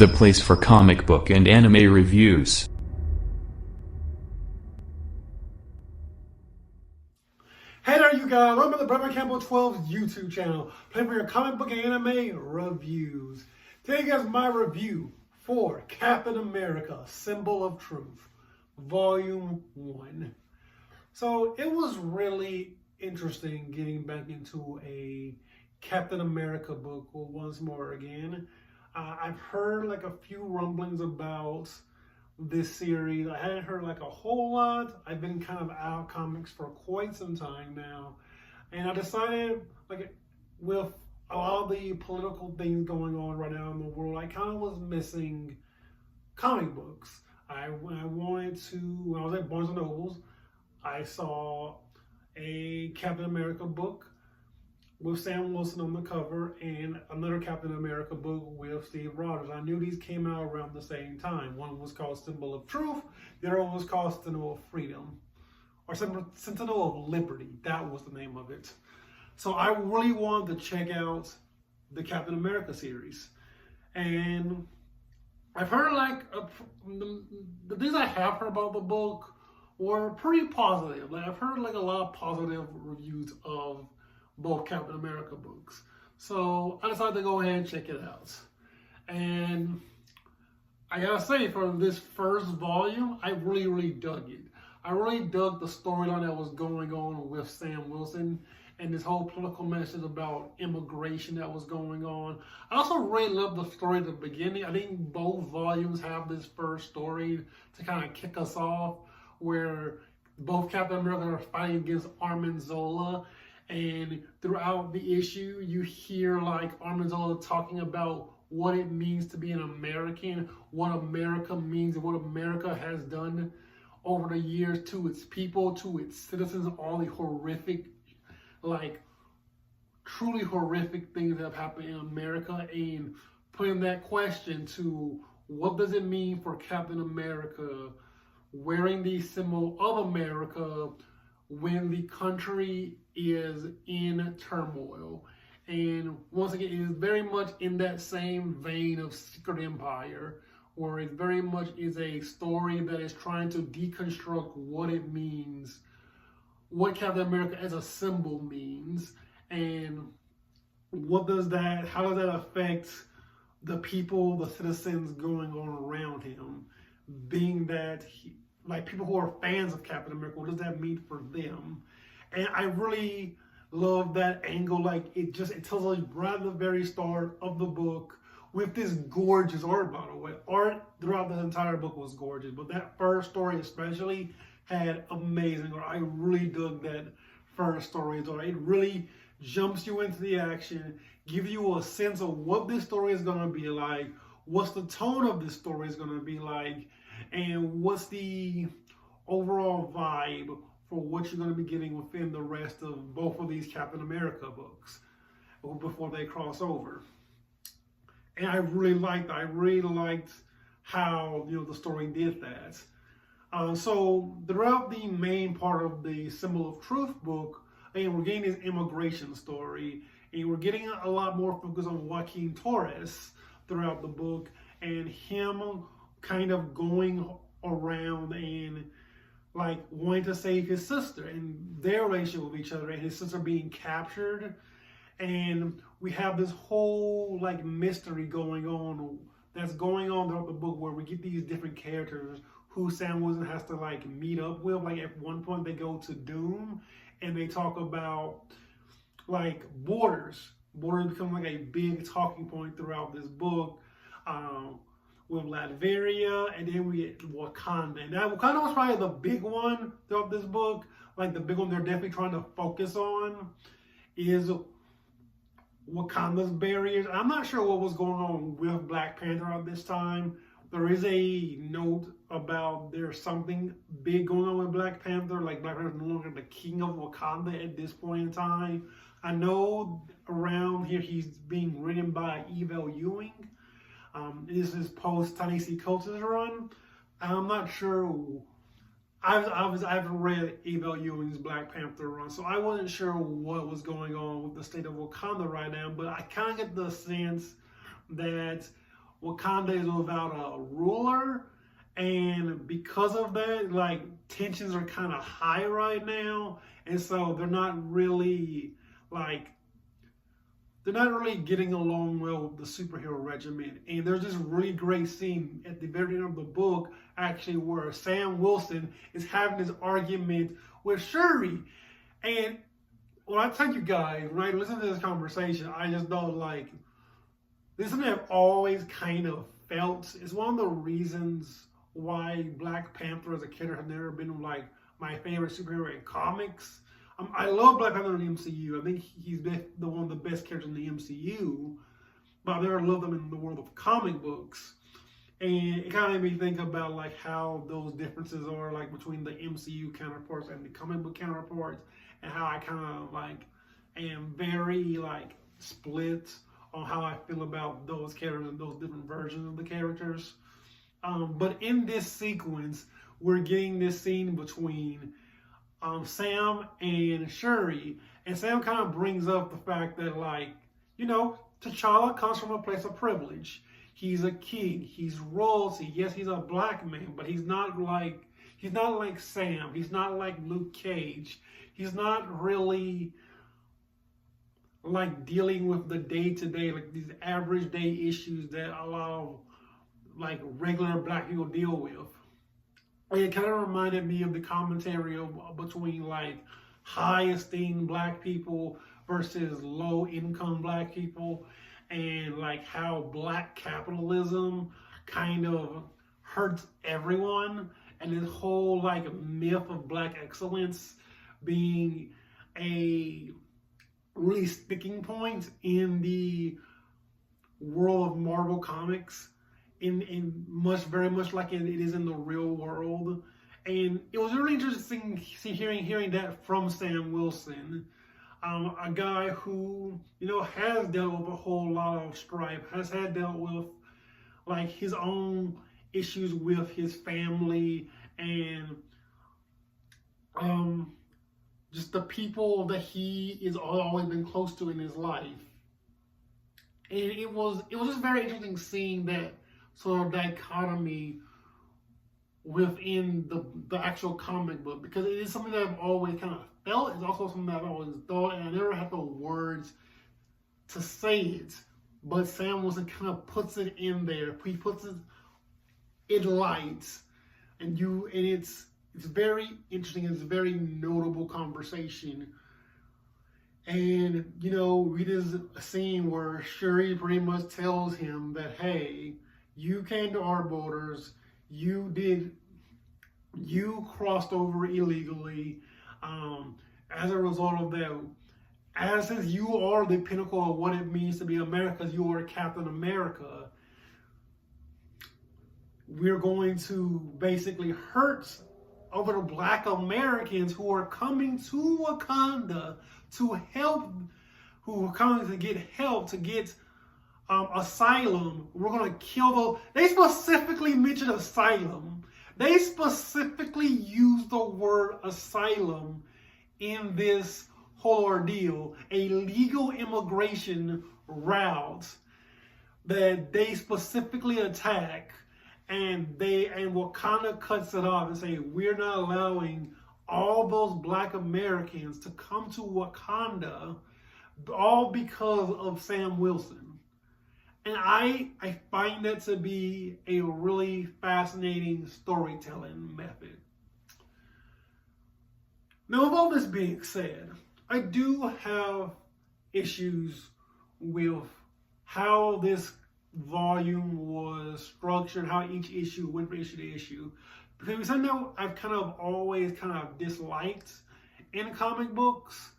the place for comic book and anime reviews. Hey there, you guys. Welcome to the Brevin Campbell 12's YouTube channel, playing for your comic book and anime reviews. Today, guys, my review for Captain America: Symbol of Truth, Volume 1. So it was really interesting getting back into a Captain America book once more again. I've heard like a few rumblings about this series. I hadn't heard like a whole lot. I've been kind of out of comics for quite some time now. And I decided, like, with a lot of the political things going on right now in the world, I kind of was missing comic books. I wanted to, when I was at Barnes & Nobles, I saw a Captain America book with Sam Wilson on the cover and another Captain America book with Steve Rogers. I knew these came out around the same time. One was called Symbol of Truth, the other one was called Sentinel of Freedom, or Sentinel of Liberty. That was the name of it. So I really wanted to check out the Captain America series. And I've heard like, the things I have heard about the book were pretty positive. Like I've heard like a lot of positive reviews of both Captain America books. So I decided to go ahead and check it out. And I gotta say, for this first volume, I really dug it. I really dug the storyline that was going on with Sam Wilson and this whole political message about immigration that was going on. I also really loved the story at the beginning. I think both volumes have this first story to kind of kick us off, where both Captain America are fighting against Arnim Zola. And throughout the issue, you hear like Arnim Zola talking about what it means to be an American, what America means, and what America has done over the years to its people, to its citizens, all the horrific, like truly horrific things that have happened in America, and putting that question to what does it mean for Captain America wearing the symbol of America when the country is in turmoil. And once again, it is very much in that same vein of Secret Empire, where it very much is a story that is trying to deconstruct what it means, what Captain America as a symbol means, and what does that, how does that affect the people, the citizens going on around him, being that like people who are fans of Captain America, what does that mean for them? And I really love that angle. Like it tells us right at the very start of the book with this gorgeous art, by the way. Art throughout the entire book was gorgeous, but that first story especially had amazing art. I really dug that first story. It really jumps you into the action, gives you a sense of what this story is going to be like, what's the tone of this story is going to be like, and what's the overall vibe for what you're going to be getting within the rest of both of these Captain America books before they cross over. And I really liked how the story did that. So throughout the main part of the Symbol of Truth book, and we're getting this immigration story, and we're getting a lot more focus on Joaquin Torres throughout the book, and him kind of going around and like wanting to save his sister and their relationship with each other, and his sister being captured. And we have this whole like mystery going on throughout the book, where we get these different characters who Sam Wilson has to like meet up with. Like at one point they go to Doom and they talk about like borders. Borders become like a big talking point throughout this book. With Latveria, and then we get Wakanda. And that Wakanda was probably the big one throughout this book. Like the big one they're definitely trying to focus on is Wakanda's barriers. I'm not sure what was going on with Black Panther at this time. There is a note about there's something big going on with Black Panther. Like Black Panther is no longer the king of Wakanda at this point in time. I know around here he's being written by Eva Ewing. This is post Ta-Nehisi Coates' run. I'm not sure. I've read Eva Ewing's Black Panther run, so I wasn't sure what was going on with the state of Wakanda right now. But I kind of get the sense that Wakanda is without a ruler, and because of that, like tensions are kind of high right now, and so like they're not really getting along well with the superhero regiment. And there's this really great scene at the very end of the book, actually, where Sam Wilson is having this argument with Shuri. And when I tell you guys, when I listen to this conversation, I just know, like, this is something I've always kind of felt. It's one of the reasons why Black Panther as a character has never been, like, my favorite superhero in comics. I love Black Panther in the MCU. I think he's one of the best characters in the MCU, but I never loved him in the world of comic books. And it kind of made me think about like how those differences are like between the MCU counterparts and the comic book counterparts, and how I kind of like am very like split on how I feel about those characters and those different versions of the characters. But in this sequence, we're getting this scene between Sam and Shuri, and Sam kind of brings up the fact that, like, you know, T'Challa comes from a place of privilege. He's a king. He's royalty. Yes, he's a black man, but he's not like Sam. He's not like Luke Cage. He's not really like dealing with the day-to-day, like these average day issues that a lot of like regular black people deal with. It kind of reminded me of the commentary between like high esteemed black people versus low income black people, and like how black capitalism kind of hurts everyone, and this whole like myth of black excellence being a really sticking point in the world of Marvel Comics. Very much like it is in the real world. And it was really interesting hearing that from Sam Wilson, a guy who, you know, has dealt with a whole lot of strife, has dealt with like his own issues with his family, and just the people that he is always been close to in his life. And it was just very interesting seeing that sort of dichotomy within the actual comic book, because it is something that I've always kind of felt. It's also something that I've always thought, and I never had the words to say it. But Sam Wilson kind of puts it in there. He puts it in light, and it's very interesting. It's a very notable conversation. And, you know, we just a scene where Shuri pretty much tells him that, hey, you came to our borders, you crossed over illegally. As a result of that, since you are the pinnacle of what it means to be America, you are Captain America, we're going to basically hurt other black Americans who are coming to Wakanda to help, who are coming to get help, to get asylum. We're going to kill those. They specifically mentioned asylum. They specifically used the word asylum in this whole ordeal. A legal immigration route that they specifically attack, and Wakanda cuts it off and say, we're not allowing all those black Americans to come to Wakanda, all because of Sam Wilson. And I find that to be a really fascinating storytelling method. Now, with all this being said, I do have issues with how this volume was structured, how each issue went from issue to issue. Because it's something that I've kind of always kind of disliked in comic books.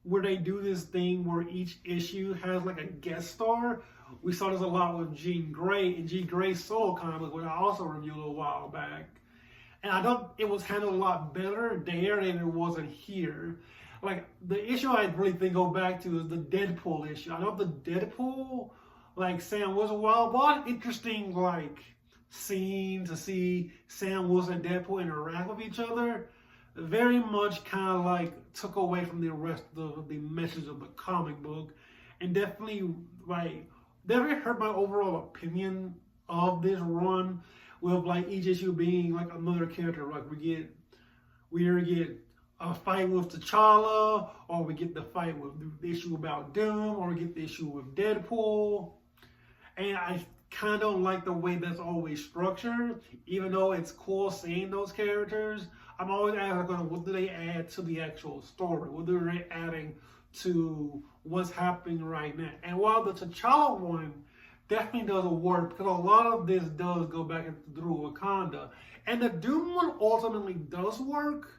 Where they do this thing where each issue has like a guest star. We saw this a lot with Jean Grey and Jean Grey's solo comic, which I also reviewed a while back. And I thought it was handled a lot better there than it wasn't here. Like, the issue I really think go back to is the Deadpool issue. I know the Deadpool, like, Sam Wilson, while a lot of interesting, like, scene to see Sam Wilson and Deadpool interact with each other, very much kind of like took away from the rest of the message of the comic book, and definitely like definitely hurt my overall opinion of this run, with like each issue being like another character. Like we either get a fight with T'Challa, or we get the fight with the issue about Doom, or we get the issue with Deadpool. And I kind of don't like the way that's always structured, even though it's cool seeing those characters. I'm always asking, what do they add to the actual story? What are they adding to what's happening right now? And while the T'Challa one definitely doesn't work, because a lot of this does go back through Wakanda, and the Doom one ultimately does work.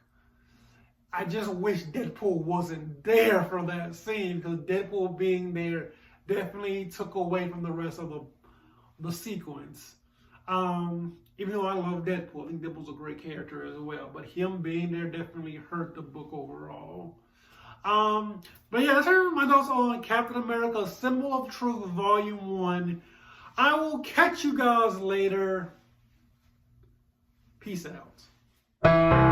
I just wish Deadpool wasn't there for that scene, because Deadpool being there definitely took away from the rest of the sequence. Even though I love Deadpool, I think Deadpool's a great character as well, but him being there definitely hurt the book overall. But yeah, that's my notes on Captain America: Symbol of Truth, Volume 1. I will catch you guys later. Peace out.